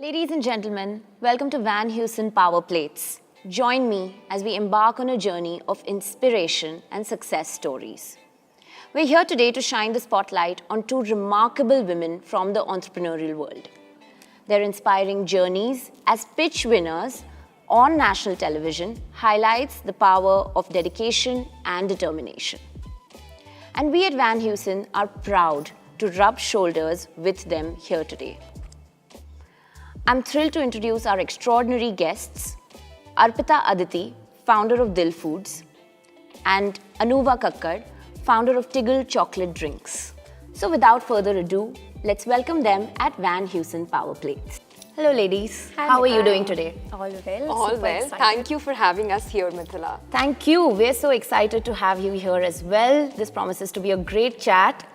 Ladies and gentlemen, welcome to Van Heusen Power Plates. Join me as we embark on a journey of inspiration and success stories. We're here today to shine the spotlight on two remarkable women from the entrepreneurial world. Their inspiring journeys as pitch winners on national television highlights the power of dedication and determination. And we at Van Heusen are proud to rub shoulders with them here today. I'm thrilled to introduce our extraordinary guests, Arpita Aditi, founder of Dil Foods, and Anuva Kakkar, founder of Tiggle Chocolate Drinks. So without further ado, let's welcome them at Van Heusen Power Plates. Hello ladies, how are you doing today? All well. All super well. excited. Thank you for having us here, Mithila. Thank you. We're so excited to have you here as well. This promises to be a great chat.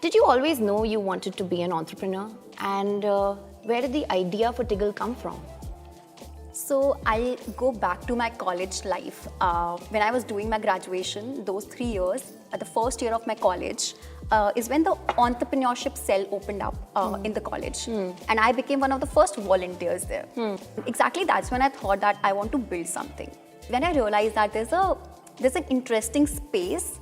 Did you always know you wanted to be an entrepreneur? And where did the idea for Tiggle come from? So I'll go back to my college life. When I was doing my graduation, those 3 years, the first year of my college, is when the entrepreneurship cell opened up in the college. And I became one of the first volunteers there. Exactly that's when I thought that I want to build something. When I realized that there's an interesting space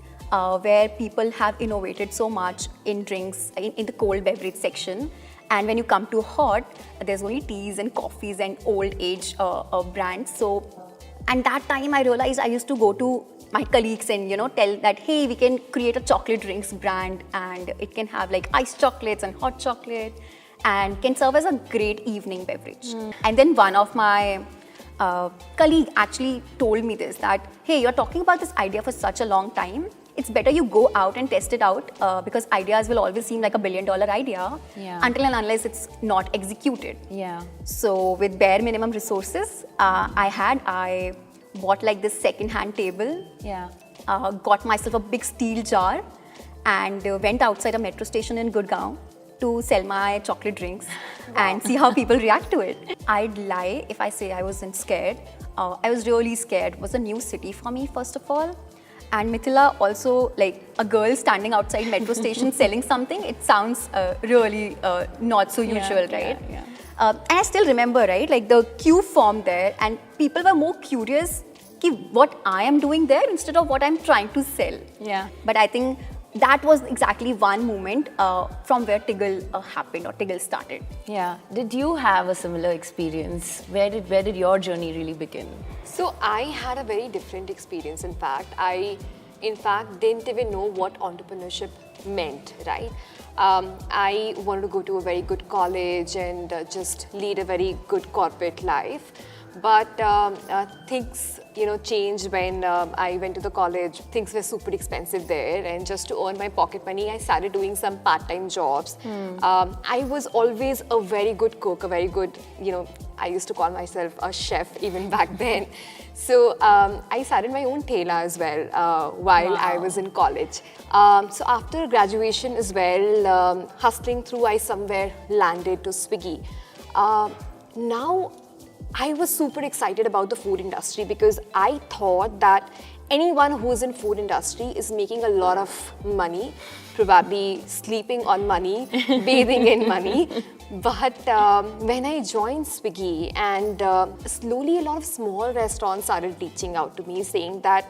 where people have innovated so much in drinks, in the cold beverage section. And when you come to hot, there's only teas and coffees and old age brands. So, and that time I realized I used to go to my colleagues and tell that, hey, we can create a chocolate drinks brand and it can have like iced chocolates and hot chocolate and can serve as a great evening beverage. And then one of my colleague actually told me this, that, hey, you're talking about this idea for such a long time. It's better you go out and test it out because ideas will always seem like $1 billion idea until and unless it's not executed. Yeah. So with bare minimum resources, I bought like this second-hand table, got myself a big steel jar and went outside a metro station in Gurgaon to sell my chocolate drinks and see how people react to it. I'd lie if I say I wasn't scared. I was really scared. It was a new city for me, first of all. And Mithila, also like a girl standing outside metro station selling something, it sounds really not so usual, right? Yeah. And I still remember, right, like the queue formed there and people were more curious what I am doing there instead of what I'm trying to sell. Yeah. But I think that was exactly one moment from where Tiggle happened or Tiggle started. Yeah. Did you have a similar experience? Where did your journey really begin? So I had a very different experience. In fact, I didn't even know what entrepreneurship meant, right? I wanted to go to a very good college and just lead a very good corporate life. But things, changed when I went to the college. Things were super expensive there, and just to earn my pocket money, I started doing some part-time jobs. I was always a very good cook, a very good, I used to call myself a chef even back then. So I started my own thela as well while I was in college. So after graduation as well, hustling through, I somewhere landed to Swiggy. Now, I was super excited about the food industry because I thought that anyone who's in food industry is making a lot of money, probably sleeping on money, bathing in money. But when I joined Swiggy and slowly a lot of small restaurants started reaching out to me saying that,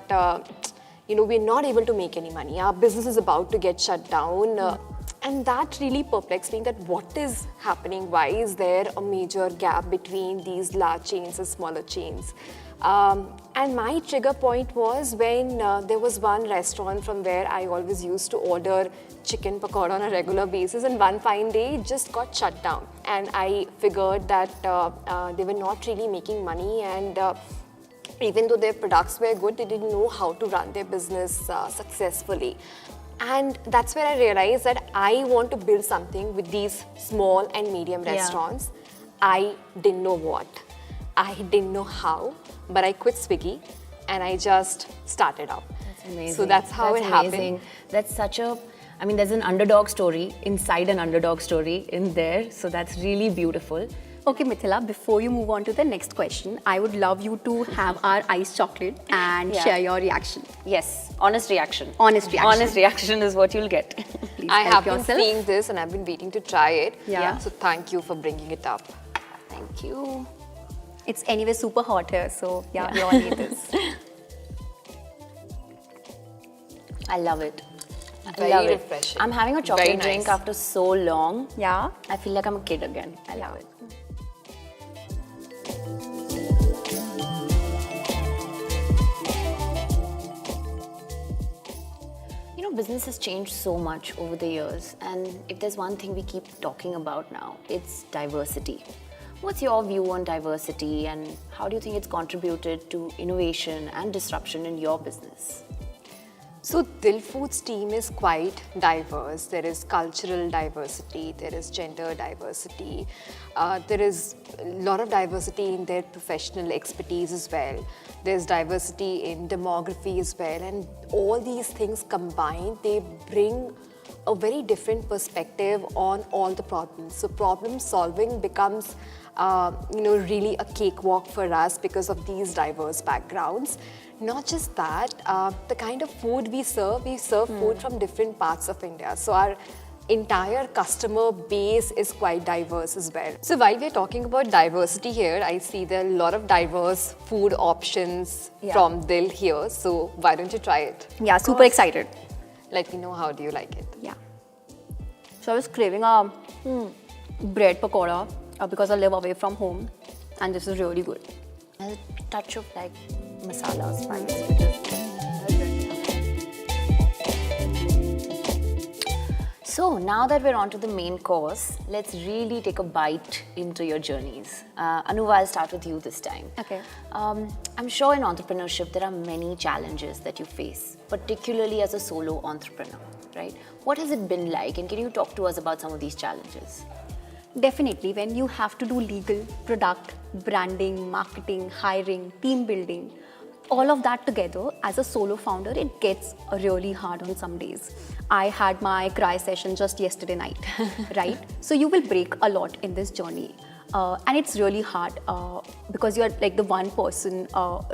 we're not able to make any money. Our business is about to get shut down. And that really perplexed me, that what is happening? Why is there a major gap between these large chains and smaller chains? And my trigger point was when there was one restaurant from where I always used to order chicken pakora on a regular basis, and one fine day it just got shut down. And I figured that they were not really making money, and even though their products were good, they didn't know how to run their business successfully. And that's where I realized that I want to build something with these small and medium restaurants. I didn't know what. I didn't know how, but I quit Swiggy and I just started up. That's amazing. So that's how it happened. That's such a, there's an underdog story inside an underdog story in there. So that's really beautiful. Okay, Mithila, before you move on to the next question, I would love you to have our iced chocolate and Yeah. share your reaction. Yes, honest reaction. Honest reaction. Honest reaction is what you'll get. Please I help have been yourself. seeing this and I've been waiting to try it. Yeah. So thank you for bringing it up. Thank you. It's anyway super hot here, so yeah, we all need this. I love it. I Very love refreshing. it. I'm having a Very chocolate drink nice. after so long. Yeah. I feel like I'm a kid again. I love it. You know, business has changed so much over the years, and if there's one thing we keep talking about now, it's diversity. What's your view on diversity, and how do you think it's contributed to innovation and disruption in your business? So Dil Foods team is quite diverse. There is cultural diversity, there is gender diversity, there is a lot of diversity in their professional expertise as well. There's diversity in demography as well, and all these things combined, they bring a very different perspective on all the problems. So problem solving becomes really a cakewalk for us because of these diverse backgrounds. Not just that, the kind of food we serve food from different parts of India. So our entire customer base is quite diverse as well. So while we're talking about diversity here, I see there are a lot of diverse food options from Dil here. So why don't you try it? Yeah, super excited. Let me know how do you like it. Yeah. So I was craving a bread pakoda because I live away from home, and this is really good. A touch of like masala spice, which is So now that we're on to the main course, let's really take a bite into your journeys. Anuva, I'll start with you this time. Okay. I'm sure in entrepreneurship there are many challenges that you face, particularly as a solo entrepreneur, right? What has it been like, and can you talk to us about some of these challenges? Definitely, when you have to do legal, product, branding, marketing, hiring, team building, all of that together as a solo founder, it gets really hard on some days. I had my cry session just yesterday night, right? So you will break a lot in this journey. And it's really hard because you're like the one person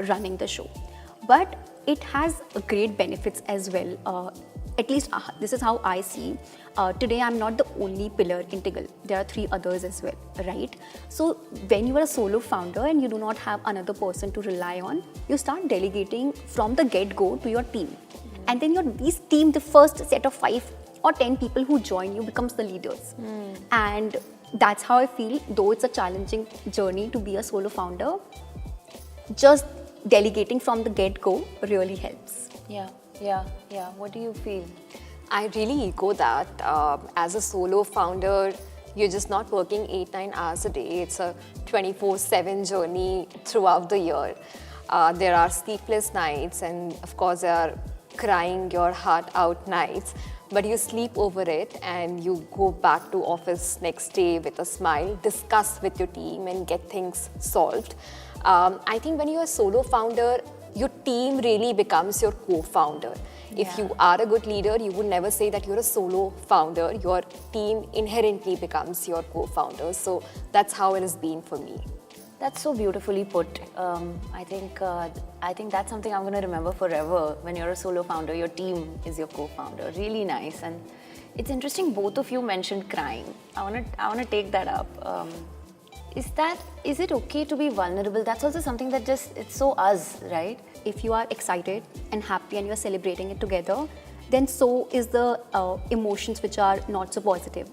running the show. But it has great benefits as well. At least this is how I see. Today I'm not the only pillar in Tiggle. There are 3 others as well, right? So when you are a solo founder and you do not have another person to rely on, you start delegating from the get-go to your team. And then these team, the first set of 5 or 10 people who join you becomes the leaders. And that's how I feel, though it's a challenging journey to be a solo founder, just delegating from the get-go really helps. Yeah. What do you feel? I really echo that. As a solo founder, you're just not working 8-9 hours a day. It's a 24/7 journey throughout the year. There are sleepless nights, and of course there are crying your heart out nights, but you sleep over it and you go back to office next day with a smile, discuss with your team and get things solved. I think when you're a solo founder, your team really becomes your co-founder. If you are a good leader, you would never say that you're a solo founder. Your team inherently becomes your co-founder. So that's how it has been for me. That's so beautifully put. I think that's something I'm going to remember forever. When you're a solo founder, your team is your co-founder. Really nice. And it's interesting, both of you mentioned crying. I want to take that up. Is it okay to be vulnerable? That's also something that it's so us, right? If you are excited and happy and you're celebrating it together, then so is the emotions which are not so positive.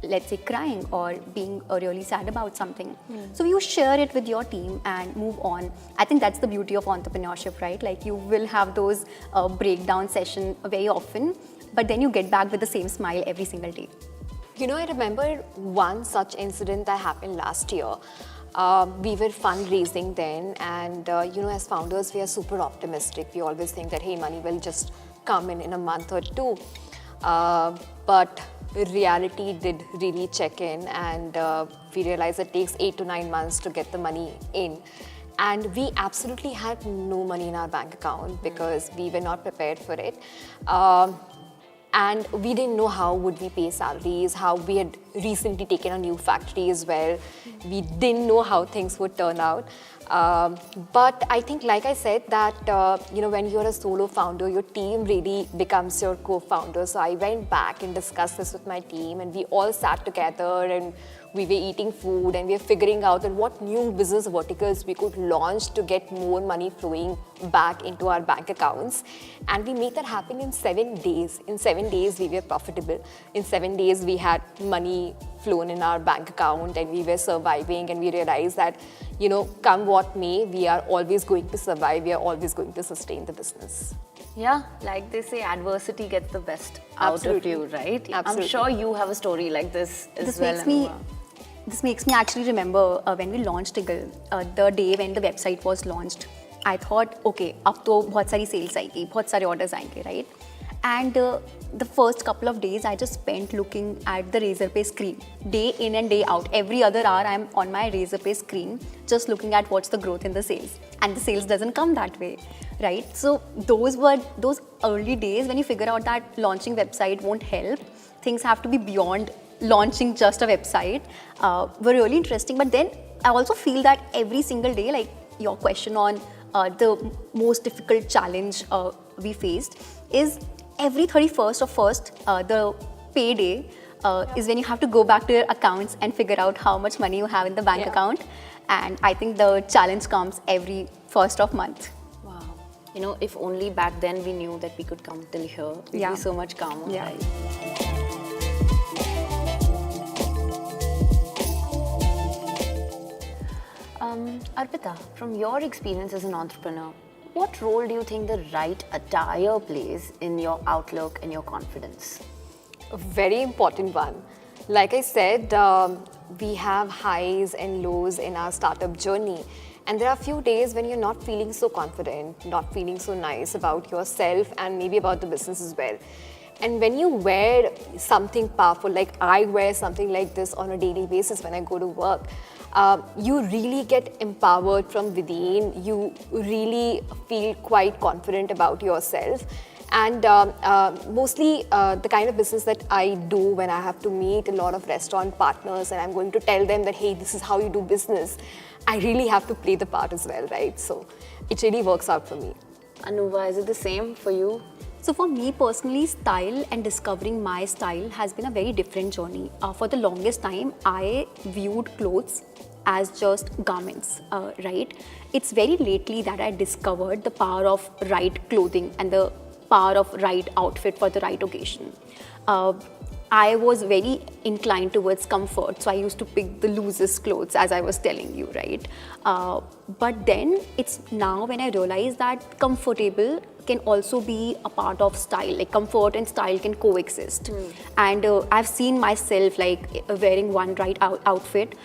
Let's say crying or being really sad about something. So you share it with your team and move on. I think that's the beauty of entrepreneurship, right? Like you will have those breakdown sessions very often, but then you get back with the same smile every single day. You know, I remember one such incident that happened last year. We were fundraising then, and as founders, we are super optimistic. We always think that, hey, money will just come in a month or 2. But reality did really check in, and we realized it takes 8 to 9 months to get the money in. And we absolutely had no money in our bank account because we were not prepared for it. and we didn't know how would we pay salaries, how we had recently taken a new factory as well. We didn't know how things would turn out. But I think, like I said, that when you're a solo founder, your team really becomes your co-founder. So I went back and discussed this with my team, and we all sat together and we were eating food and we were figuring out that what new business verticals we could launch to get more money flowing back into our bank accounts. And we made that happen in 7 days. In 7 days, we were profitable. In 7 days, we had money flown in our bank account and we were surviving, and we realized that, come what may, we are always going to survive. We are always going to sustain the business. Yeah, like they say, adversity gets the best out Absolutely. of you, right? Absolutely. I'm sure you have a story like this as well. This makes me actually remember when we launched Tiggle, the day when the website was launched. I thought, okay, अब तो बहुत सारी sales आएगी, बहुत सारे orders आएंगे, right? And the first couple of days, I just spent looking at the Razorpay screen, day in and day out. Every other hour, I'm on my Razorpay screen, just looking at what's the growth in the sales. And the sales doesn't come that way, right? So those were those early days when you figure out that launching website won't help. Things have to be beyond launching just a website. Were really interesting. But then I also feel that every single day, like your question on the most difficult challenge we faced is every 31st of 1st, the payday is when you have to go back to your accounts and figure out how much money you have in the bank account. And I think the challenge comes every 1st of month. Wow. If only back then we knew that we could come till here, we'd be so much calmer, right? Arpita, from your experience as an entrepreneur, what role do you think the right attire plays in your outlook and your confidence? A very important one. Like I said, we have highs and lows in our startup journey. And there are a few days when you're not feeling so confident, not feeling so nice about yourself and maybe about the business as well. And when you wear something powerful, like I wear something like this on a daily basis when I go to work, you really get empowered from within. You really feel quite confident about yourself. And mostly the kind of business that I do when I have to meet a lot of restaurant partners and I'm going to tell them that, hey, this is how you do business, I really have to play the part as well, right? So it really works out for me. Anuva, is it the same for you? So for me personally, style and discovering my style has been a very different journey. For the longest time, I viewed clothes as just garments, right? It's very lately that I discovered the power of right clothing and the power of right outfit for the right occasion. I was very inclined towards comfort, so I used to pick the loosest clothes, as I was telling you, right? But then it's now when I realize that comfortable can also be a part of style, like comfort and style can coexist. And I've seen myself like wearing one right outfit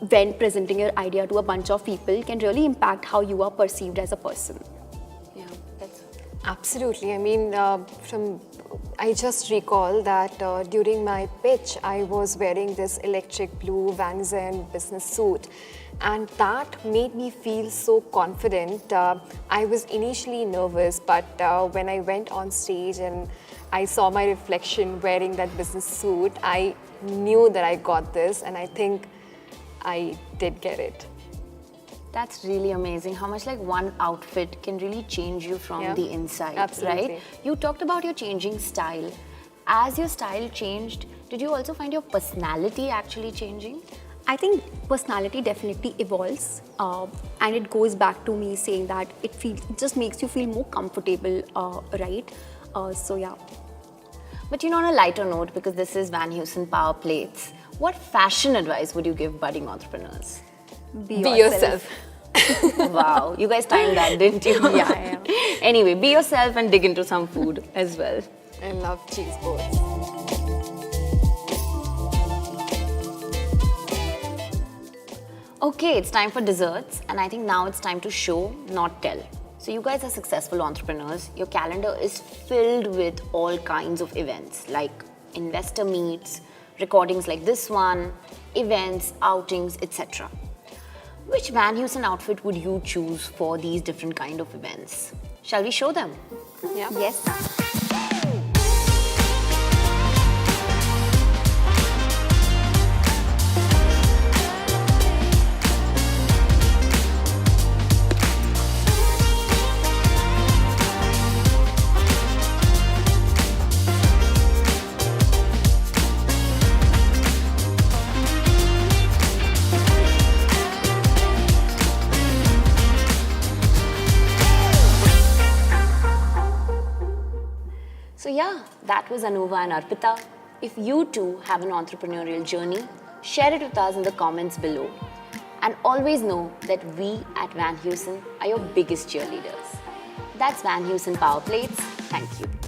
when presenting your idea to a bunch of people can really impact how you are perceived as a person. Yeah, that's... Absolutely. I mean, I just recall that during my pitch, I was wearing this electric blue Van Zen business suit, and that made me feel so confident. I was initially nervous, but when I went on stage and I saw my reflection wearing that business suit, I knew that I got this, and I think I did get it. That's really amazing how much like one outfit can really change you from the inside, Absolutely. right? You talked about your changing style. As your style changed, did you also find your personality actually changing? I think personality definitely evolves, and it goes back to me saying that it just makes you feel more comfortable, right? So yeah. But on a lighter note, because this is Van Heusen Power Plates, what fashion advice would you give budding entrepreneurs? Be yourself. Wow, you guys timed that, didn't you? Yeah. Anyway, be yourself and dig into some food as well. I love cheese boards. Okay, it's time for desserts, and I think now it's time to show, not tell. So you guys are successful entrepreneurs. Your calendar is filled with all kinds of events like investor meets, recordings like this one, events, outings, etc. Which Van Heusen outfit would you choose for these different kind of events? Shall we show them? Yeah. Yes. So yeah, that was Anuva and Arpita. If you too have an entrepreneurial journey, share it with us in the comments below. And always know that we at Van Heusen are your biggest cheerleaders. That's Van Heusen Power Plates. Thank you.